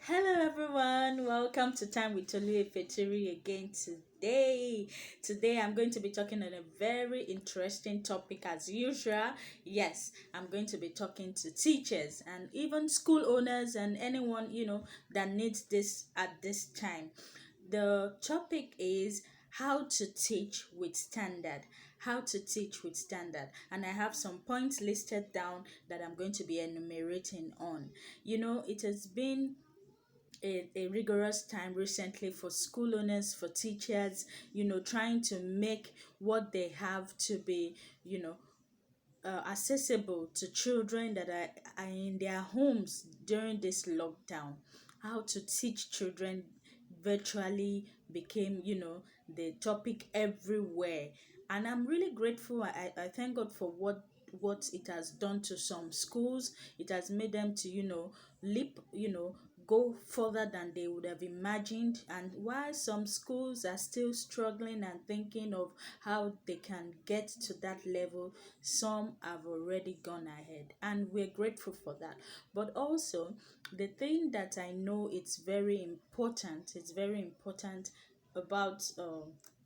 Hello everyone, welcome to Time with Tolu Fetiri again today. Today I'm going to be talking on a very interesting topic as usual. Yes, I'm going to be talking to teachers and even school owners and anyone, that needs this at this time. The topic is how to teach with standard. How to teach with standard. And I have some points listed down that I'm going to be enumerating on. It has been a rigorous time recently for school owners, for teachers, trying to make what they have to be, accessible to children that are in their homes during this lockdown. How to teach children virtually became, the topic everywhere. And I'm really grateful. I thank God for what it has done to some schools. It has made them to, leap, go further than they would have imagined. And while some schools are still struggling and thinking of how they can get to that level, some have already gone ahead, and we're grateful for that. But also, the thing that I know it's very important about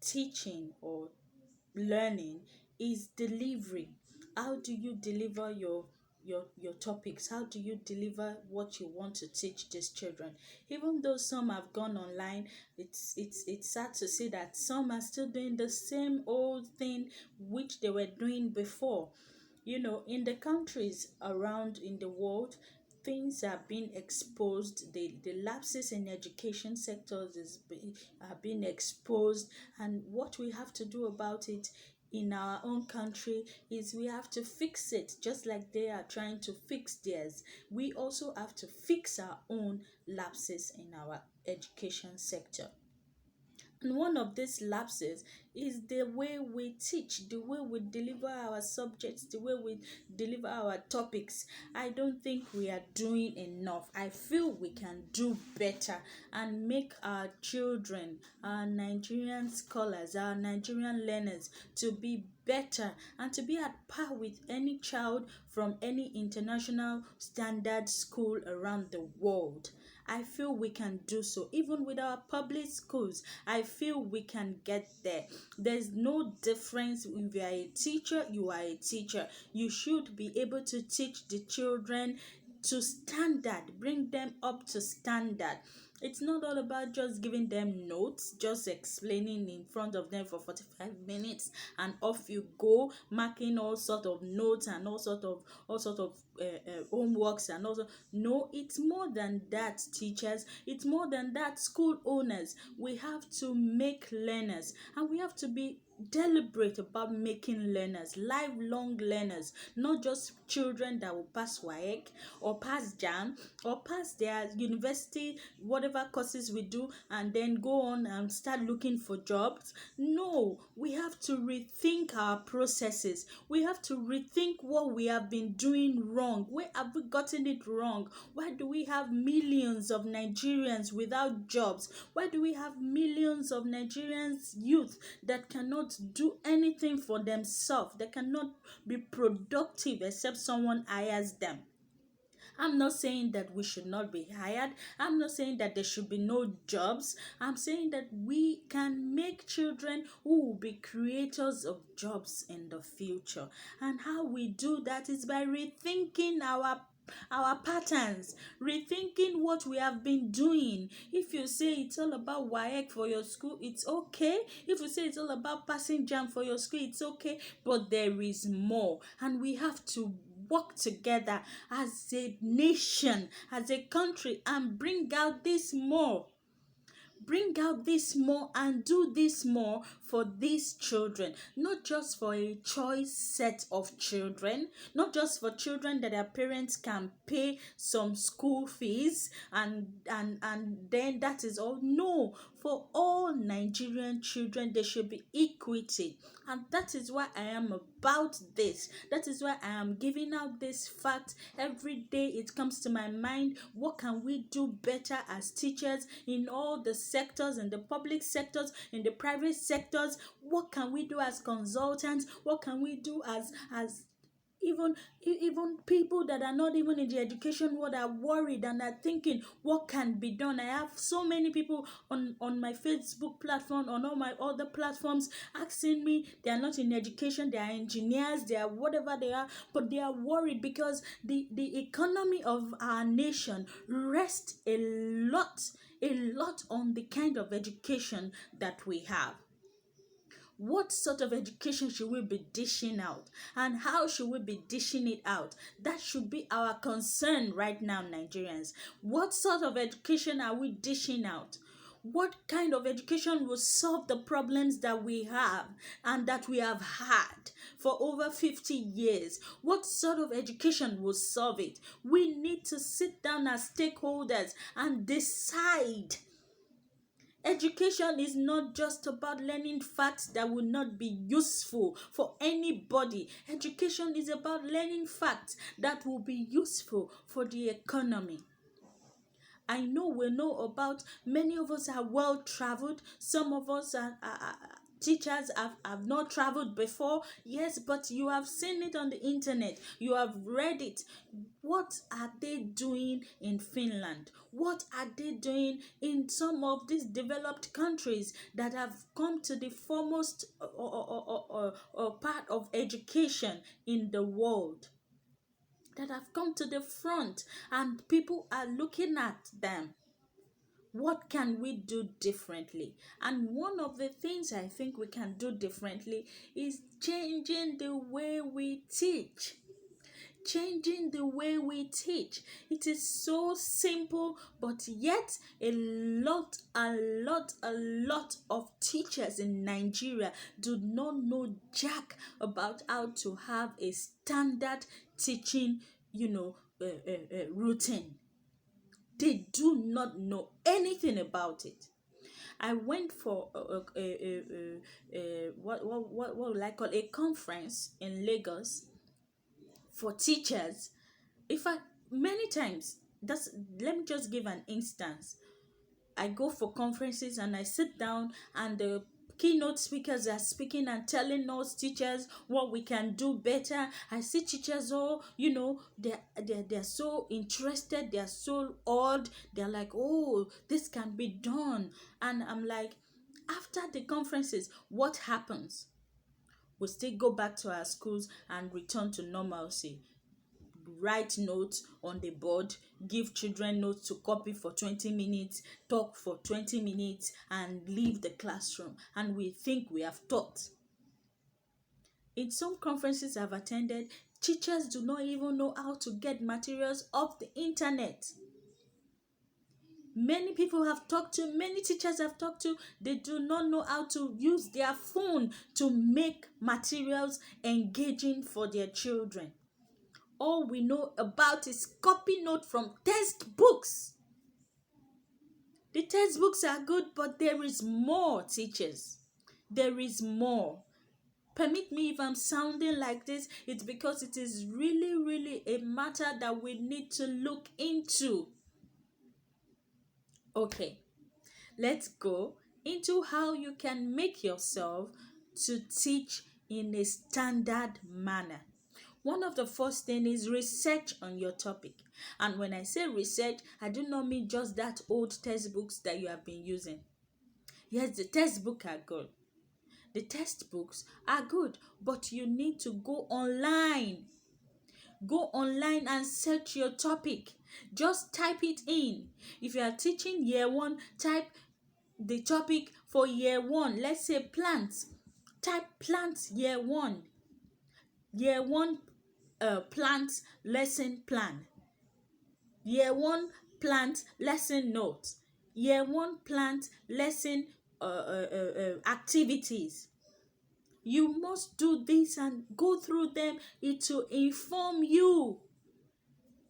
teaching or learning is delivery. How do you deliver your topics? How do you deliver what you want to teach these children? Even though some have gone online, it's sad to see that some are still doing the same old thing which they were doing before. In the countries around in the world, things are being exposed. The lapses in education sectors are being exposed, and what we have to do about it in our own country is we have to fix it. Just like they are trying to fix theirs, we also have to fix our own lapses in our education sector. And one of these lapses is the way we teach, the way we deliver our subjects, the way we deliver our topics. I don't think we are doing enough. I feel we can do better and make our children, our Nigerian scholars, our Nigerian learners to be better and to be at par with any child from any international standard school around the world. I feel we can do so. Even with our public schools, I feel we can get there. There's no difference. If you are a teacher, you are a teacher. You should be able to teach the children to standard, bring them up to standard. It's not all about just giving them notes, just explaining in front of them for 45 minutes and off you go, marking all sort of notes and all sort of homeworks and also. No, it's more than that, teachers. It's more than that, school owners. We have to make learners, and we have to be deliberate about making learners, lifelong learners, not just children that will pass WAEC or pass JAM or pass their university, whatever courses we do, and then go on and start looking for jobs. No, we have to rethink our processes. We have to rethink what we have been doing wrong. Where have we gotten it wrong? Why do we have millions of Nigerians without jobs? Why do we have millions of Nigerians youth that cannot do anything for themselves? They cannot be productive except someone hires them. I'm not saying that we should not be hired. I'm not saying that there should be no jobs. I'm saying that we can make children who will be creators of jobs in the future. And how we do that is by rethinking our patterns, rethinking what we have been doing. If you say it's all about WAEC for your school, it's okay. If you say it's all about passing JAM for your school, it's okay. But there is more, and we have to work together as a nation, as a country, and bring out this more and do this more for these children, not just for a choice set of children, not just for children that their parents can pay some school fees and then that is all. No, for all Nigerian children there should be equity, and that is why I am about this. That is why I am giving out this fact every day. It comes to my mind, what can we do better as teachers in all the sectors, in the public sectors, in the private sectors? What can we do as consultants? What can we do as even even people that are not even in the education world are worried and are thinking what can be done. I have so many people on my Facebook platform, on all my other platforms, asking me. They are not in education, they are engineers, they are whatever they are, but they are worried because the economy of our nation rests a lot on the kind of education that we have. What sort of education should we be dishing out, and how should we be dishing it out? That should be our concern right now, Nigerians. What sort of education are we dishing out? What kind of education will solve the problems that we have and that we have had for over 50 years? What sort of education will solve it? We need to sit down as stakeholders and decide. Education is not just about learning facts that will not be useful for anybody. Education is about learning facts that will be useful for the economy. I know we know about, many of us are well traveled. Some of us are teachers have not traveled before. Yes, but you have seen it on the internet. You have read it. What are they doing in Finland? What are they doing in some of these developed countries that have come to the foremost part of education in the world? That have come to the front and people are looking at them. What can we do differently? And one of the things I think we can do differently is changing the way we teach. Changing the way we teach. It is so simple, but yet a lot of teachers in Nigeria do not know jack about how to have a standard teaching, routine. They do not know anything about it. I went for what will I call, a conference in Lagos for teachers. In fact, many times, that's let me just give an instance. I go for conferences and I sit down and the keynote speakers are speaking and telling us teachers what we can do better. I see teachers, oh, they're so interested, they're so awed, they're like, oh, this can be done. And I'm like, after the conferences, what happens? We still go back to our schools and return to normalcy. Write notes on the board, give children notes to copy for 20 minutes, talk for 20 minutes, and leave the classroom. And we think we have taught. In some conferences I've attended, teachers do not even know how to get materials off the internet. Many people have talked to, many teachers have talked to, they do not know how to use their phone to make materials engaging for their children. All we know about is copy note from textbooks. The textbooks are good, but there is more, teachers. There is more. Permit me if I'm sounding like this, it's because it is really, really a matter that we need to look into. Okay, let's go into how you can make yourself to teach in a standard manner. One of the first thing is research on your topic. And when I say research, I do not mean just that old textbooks that you have been using. Yes, the textbooks are good. The textbooks are good, but you need to go online. Go online and search your topic. Just type it in. If you are teaching year 1, type the topic for year 1. Let's say plants. Type plants year 1. Year 1 plant lesson plan. Year 1 plant lesson notes. Year 1 plant lesson activities. You must do this and go through them. It will inform you.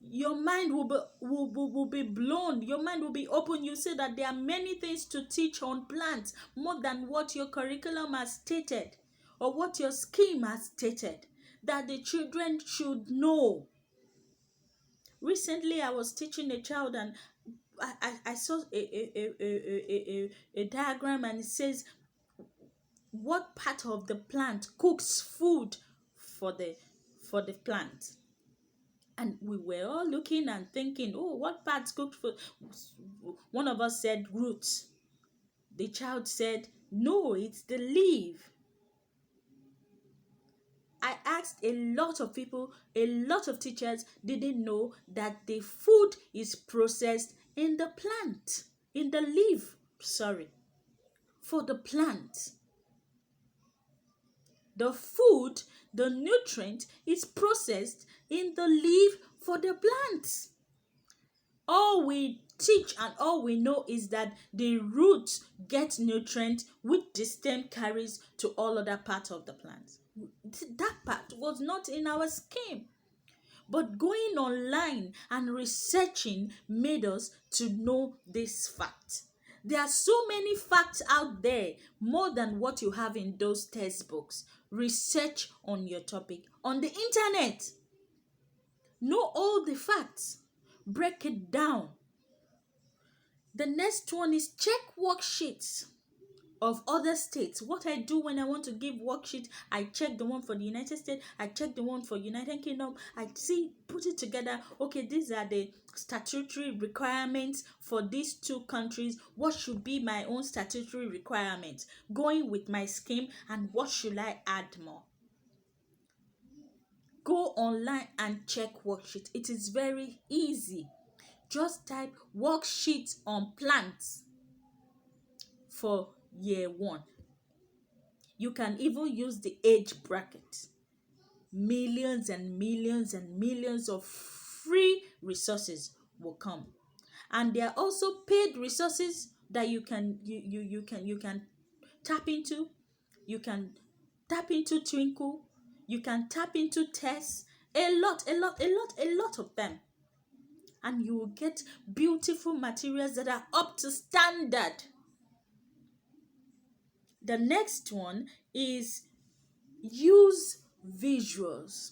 Your mind will be blown. Your mind will be open. You see that there are many things to teach on plants, more than what your curriculum has stated or what your scheme has stated, that the children should know. Recently, I was teaching a child and I saw a diagram, and it says what part of the plant cooks food for for the plant. And we were all looking and thinking, oh, what part's good for? One of us said roots. The child said, no, it's the leaf. I asked a lot of people, a lot of teachers didn't know that the food is processed in the plant, in the leaf, for the plant. The food, the nutrient is processed in the leaf for the plant. All we teach and all we know is that the roots get nutrient which the stem carries to all other parts of the plant. That part was not in our scheme. But going online and researching made us to know this fact. There are so many facts out there, more than what you have in those textbooks. Research on your topic on the internet. Know all the facts. Break it down. The next one is check worksheets of other states. What I do when I want to give worksheet, I check the one for the United States, I check the one for United Kingdom, I see, put it together. Okay, these are the statutory requirements for these two countries. What should be my own statutory requirements? Going with my scheme, and what should I add more? Go online and check worksheet. It is very easy. Just type worksheet on plants for year 1. You can even use the age bracket. Millions and millions and millions of free resources will come. And there are also paid resources that you can tap into. You can tap into Twinkle. You can tap into Test. A lot of them. And you will get beautiful materials that are up to standard. The next one is use visuals.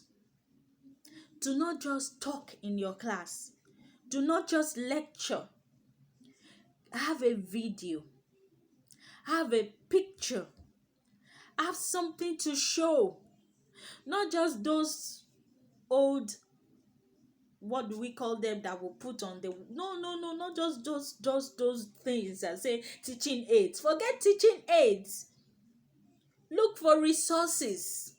Do not just talk in your class. Do not just lecture. Have a video. Have a picture. Have something to show. Not just those old, what do we call them, that will put on the, no, not just those things that say teaching aids. Forget teaching aids. Look for resources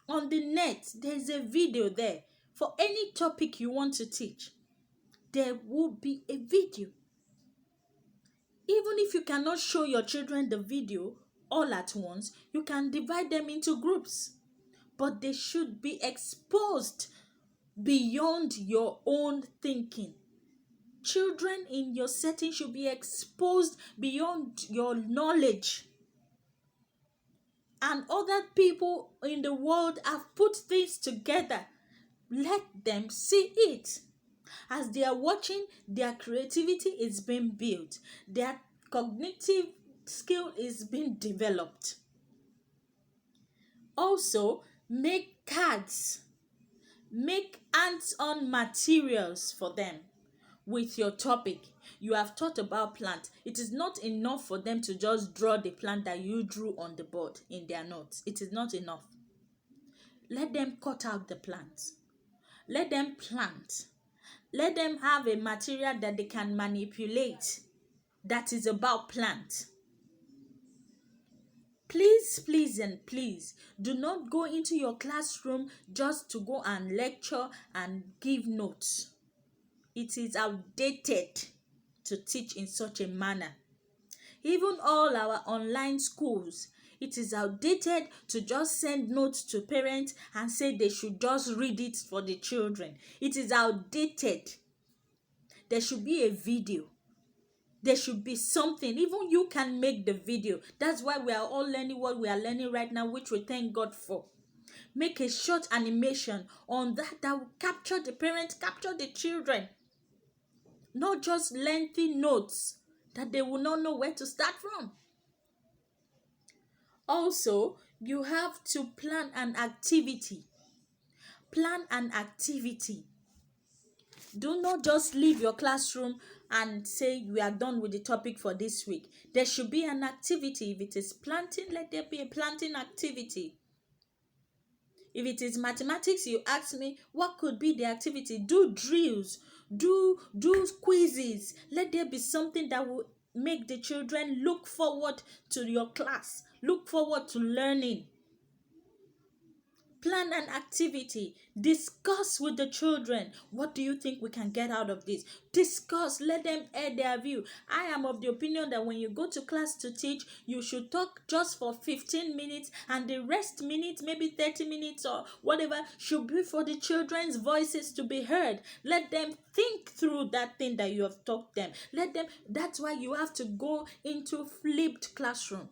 on the net. There's a video there for any topic you want to teach. There will be a video. Even if you cannot show your children the video all at once, you can divide them into groups. But they should be exposed beyond your own thinking. Children in your setting should be exposed beyond your knowledge. And other people in the world have put things together. Let them see it. As they are watching, their creativity is being built. Their cognitive skill is being developed. Also, make cards. Make hands-on materials for them with your topic. You have taught about plant. It is not enough for them to just draw the plant that you drew on the board in their notes. It is not enough. Let them cut out the plant. Let them plant. Let them have a material that they can manipulate that is about plant. Please and please do not go into your classroom just to go and lecture and give notes. It is outdated to teach in such a manner. Even all our online schools, it is outdated to just send notes to parents and say they should just read it for the children. It is outdated. There should be a video. There should be something. Even you can make the video. That's why we are all learning what we are learning right now, which we thank God for. Make a short animation on that will capture the parents, capture the children. Not just lengthy notes that they will not know where to start from. Also, you have to plan an activity. Plan an activity. Do not just leave your classroom and say we are done with the topic for this week. There should be an activity. If it is planting, let there be a planting activity. If it is mathematics, you ask me what could be the activity. Do drills, do quizzes. Let there be something that will make the children look forward to your class, look forward to learning. Plan an activity. Discuss with the children. What do you think we can get out of this? Discuss. Let them air their view. I am of the opinion that when you go to class to teach, you should talk just for 15 minutes, and the rest minutes, maybe 30 minutes or whatever, should be for the children's voices to be heard. Let them think through that thing that you have taught them. Let them. That's why you have to go into flipped classroom.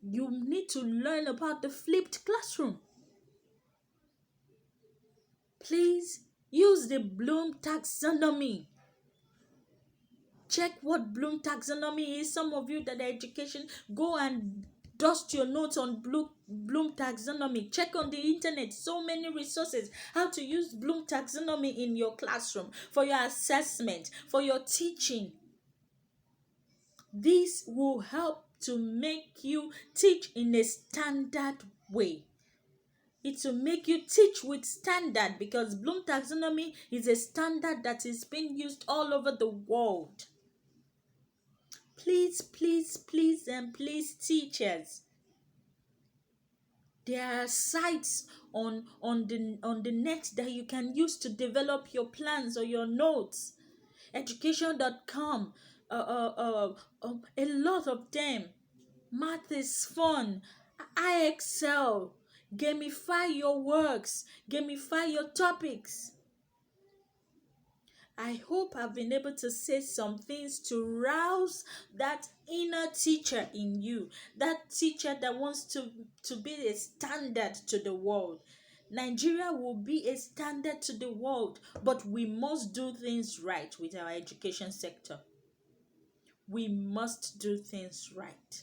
You need to learn about the flipped classroom. Please use the Bloom taxonomy. Check what Bloom taxonomy is. Some of you that are education, go and dust your notes on Bloom taxonomy. Check on the internet. So many resources. How to use Bloom taxonomy in your classroom, for your assessment, for your teaching. This will help to make you teach in a standard way. It will make you teach with standard, because Bloom taxonomy is a standard that is being used all over the world. Please, please, please, and please, teachers, there are sites on the net that you can use to develop your plans or your notes. Education.com, a lot of them. Math is fun. I excel. Gamify your works. Gamify your topics. I hope I've been able to say some things to rouse that inner teacher in you. That teacher that wants to be a standard to the world. Nigeria will be a standard to the world, but we must do things right with our education sector. We must do things right.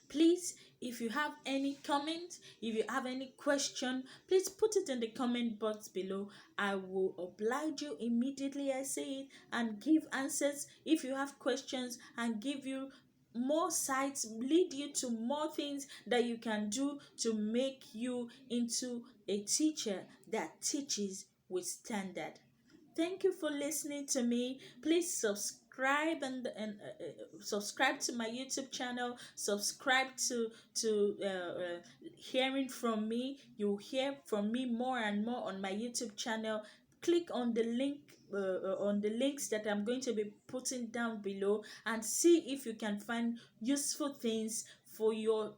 Please, if you have any comment, if you have any question, please put it in the comment box below. I will oblige you immediately I say it and give answers if you have questions, and give you more sites, lead you to more things that you can do to make you into a teacher that teaches with standard. Thank you for listening to me. Please subscribe and subscribe to my YouTube channel. Subscribe to hearing from me. You'll hear from me more and more on my YouTube channel. Click on the link on the links that I'm going to be putting down below, and see if you can find useful things for your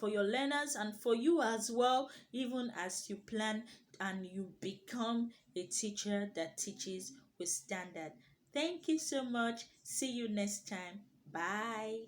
learners and for you as well, even as you plan and you become a teacher that teaches with standard. Thank you so much. See you next time. Bye.